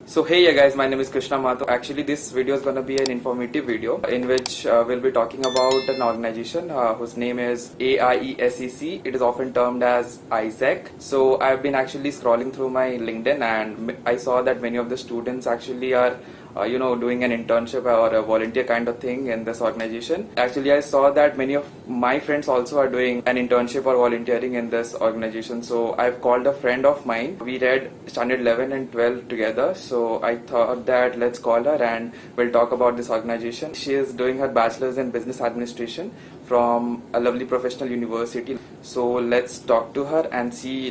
So hey yeah guys, my name is Krishna Mato. Actually this video is gonna be an informative video in which we'll be talking about an organization whose name is AIESEC. It is often termed as ISEC. So I've been actually scrolling through my LinkedIn and I saw that many of the students actually are doing an internship or a volunteer kind of thing in this organization. Actually, I saw that many of my friends also are doing an internship or volunteering in this organization. So I've called a friend of mine. We read standard 11 and 12 together. So I thought that let's call her and we'll talk about this organization. She is doing her bachelor's in business administration from a lovely professional university. So let's talk to her and see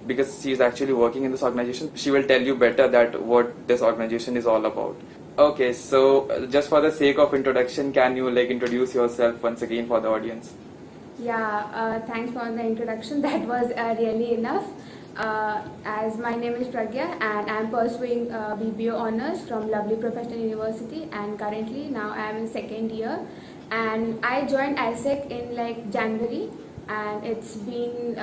because she is actually working in this organization, she will tell you better that what this organization is all about. Okay, so just for the sake of introduction, can you introduce yourself once again for the audience? Yeah, thanks for the introduction. That was really enough. As my name is Pragya and I am pursuing BPO honors from Lovely Professional University, and currently now I am in second year, and I joined ISEC in January, and it's been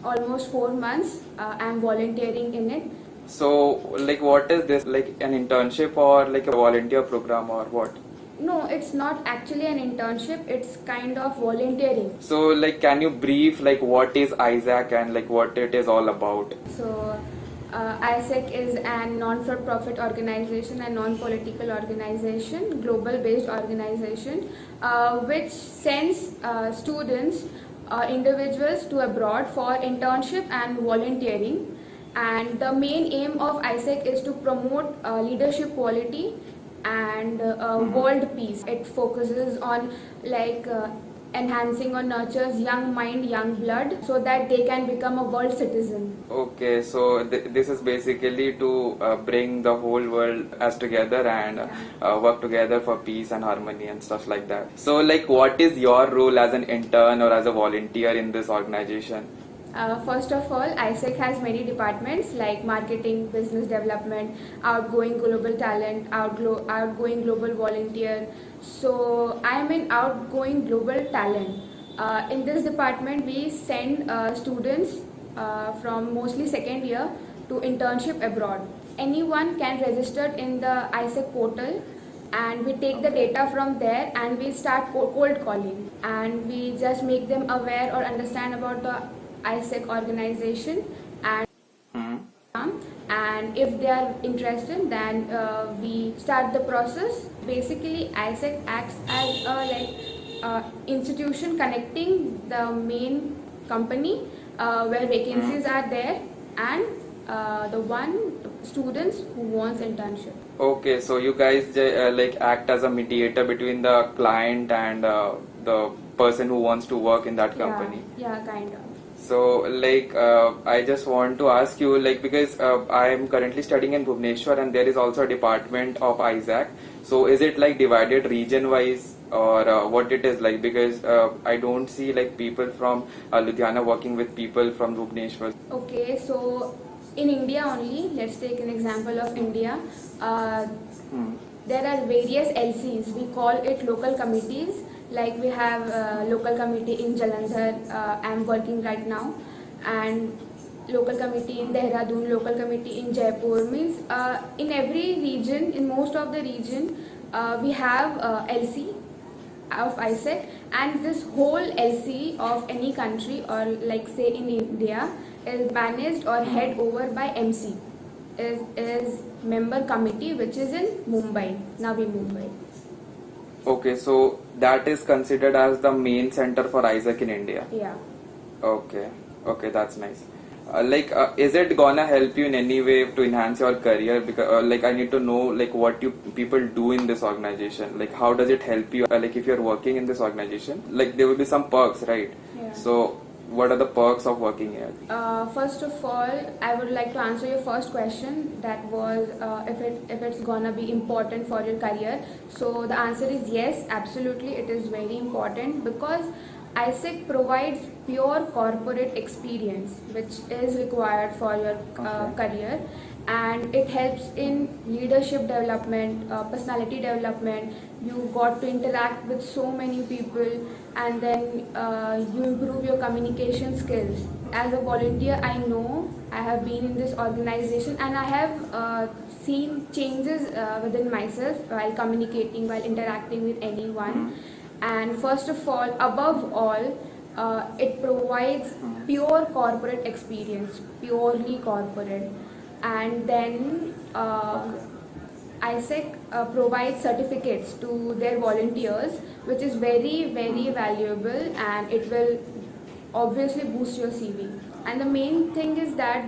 almost 4 months. I'm volunteering in it. So what is this, an internship or a volunteer program or what? No, it's not actually an internship, it's kind of volunteering. So can you brief what is ISEC and what it is all about? So ISEC is a non-for-profit organization and non-political organization, global-based organization, which sends students, individuals to abroad for internship and volunteering. And the main aim of ISEC is to promote leadership quality and world peace. It focuses on enhancing or nurtures young mind, young blood, so that they can become a world citizen. Okay, so this is basically to bring the whole world as together and work together for peace and harmony and stuff like that. So what is your role as an intern or as a volunteer in this organization? First of all, ISEC has many departments like marketing, business development, outgoing global talent, outgoing global volunteer. So I am an outgoing global talent. In this department, we send students from mostly second year to internship abroad. Anyone can register in the ISEC portal, and we take the data from there and we start cold calling, and we just make them aware or understand about the ISEC organization, and if they are interested, then we start the process. Basically, ISEC acts as a institution connecting the main company where vacancies are there and the students who wants internship. Okay, so you guys act as a mediator between the client and the person who wants to work in that company. Yeah, kind of. So I just want to ask you because I am currently studying in Bhubaneswar and there is also a department of ISEC. So is it divided region wise or what it is because I don't see people from Ludhiana working with people from Bhubaneswar. Okay, so in India only, let's take an example of India. There are various LCs, we call it local committees. Like we have local committee in Jalandhar, I am working right now, and local committee in Dehradun, local committee in Jaipur. Means in every region, in most of the region, we have LC of ISEC, and this whole LC of any country or say in India is managed or head over by MC, is member committee, which is in Mumbai, Navi Mumbai. Okay, so that is considered as the main center for ISEC in India. Yeah. Okay, that's nice. Is it gonna help you in any way to enhance your career? Because I need to know what you people do in this organization. How does it help you? If you're working in this organization, there will be some perks, right? Yeah. So what are the perks of working here? First of all, I would like to answer your first question, that was if it's gonna be important for your career. So the answer is yes, absolutely, it is very important, because ISEC provides pure corporate experience which is required for your career, and it helps in leadership development, personality development. You got to interact with so many people, and then you improve your communication skills. As a volunteer, I know I have been in this organization, and I have seen changes within myself while communicating, while interacting with anyone. And first of all, above all, it provides pure corporate experience, purely corporate. And then ISEC provides certificates to their volunteers, which is very, very valuable, and it will obviously boost your CV. And the main thing is that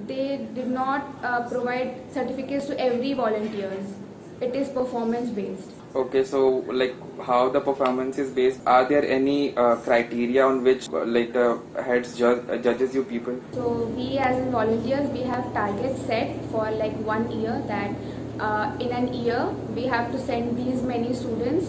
they did not provide certificates to every volunteers. It is performance based. Okay, so like how the performance is based, are there any criteria on which like the heads judges you people? So we as in volunteers, we have targets set for like 1 year, that in an year we have to send these many students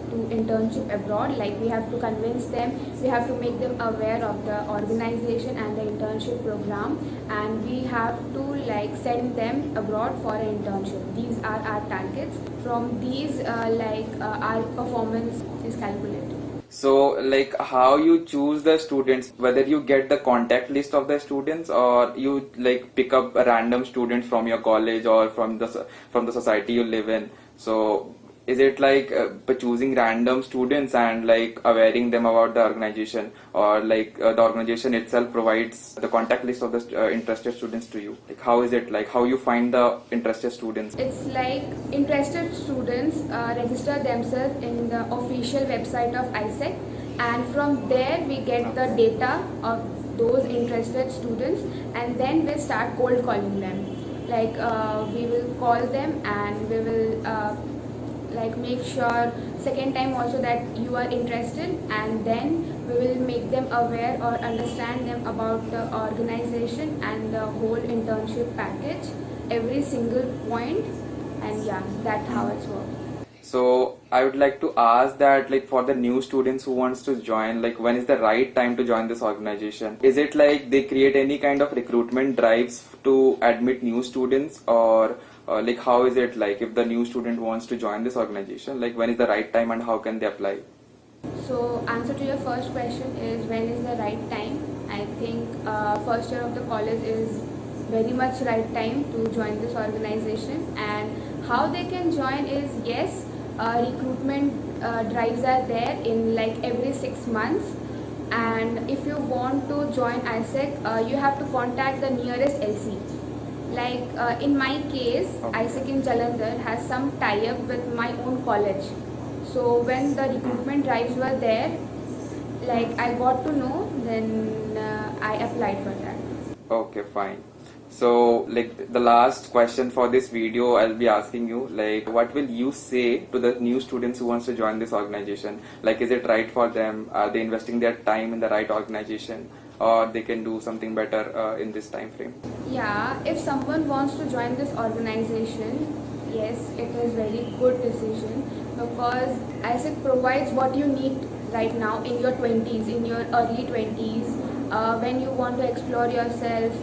to internship abroad. Like we have to convince them, we have to make them aware of the organization and the internship program, and we have to like send them abroad for an internship. These are our targets. From these our performance is calculated. So like how you choose the students, whether you get the contact list of the students or you like pick up a random student from your college or from the society you live in. So is it like choosing random students and like awareing them about the organization, or like the organization itself provides the contact list of the interested students to you? Like how is it, like how you find the interested students? It's like interested students register themselves in the official website of ISEC, and from there we get the data of those interested students, and then we'll start cold calling them. Like we will call them, and we will like make sure second time also that you are interested, and then we will make them aware or understand them about the organization and the whole internship package, every single point, and yeah, that's how it's worked. So I would like to ask that, like for the new students who wants to join, like when is the right time to join this organization? Is it like they create any kind of recruitment drives to admit new students, or like how is it, like if the new student wants to join this organization, like when is the right time and how can they apply? So answer to your first question is when is the right time. I think first year of the college is very much right time to join this organization. And how they can join is, yes, recruitment drives are there in like every 6 months. And if you want to join ISEC, you have to contact the nearest LC. Like in my case, ISEC in Jalandhar has some tie-up with my own college. So when the recruitment drives were there, like I got to know, then I applied for that. Okay, fine. So like the last question for this video, I'll be asking you, like what will you say to the new students who wants to join this organization? Like is it right for them? Are they investing their time in the right organization, or they can do something better in this time frame? Yeah, if someone wants to join this organization, yes, it is very good decision, because ISEC provides what you need right now in your 20s, in your early 20s, when you want to explore yourself,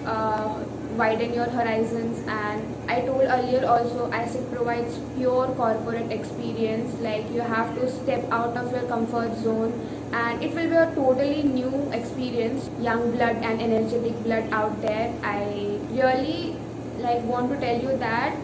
widen your horizons. And I told earlier also, ISEC provides pure corporate experience. Like you have to step out of your comfort zone, and it will be a totally new experience. Young blood and energetic blood out there. I really want to tell you that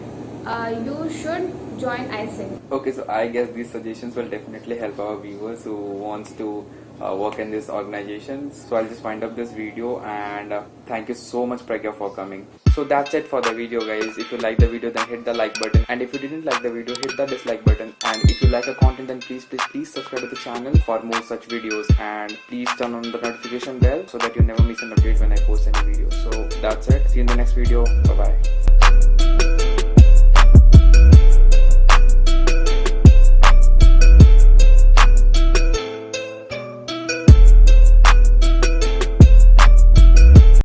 you should join ISEC. Okay, so I guess these suggestions will definitely help our viewers who wants to work in this organization. So I'll just wind up this video, and thank you so much, Pragya, for coming. So that's it for the video, guys. If you like the video, then hit the like button, and if you didn't like the video, hit the dislike button. And if you like our content, then please subscribe to the channel for more such videos, and please turn on the notification bell so that you never miss an update when I post any video. So that's it. See you in the next video. Bye bye.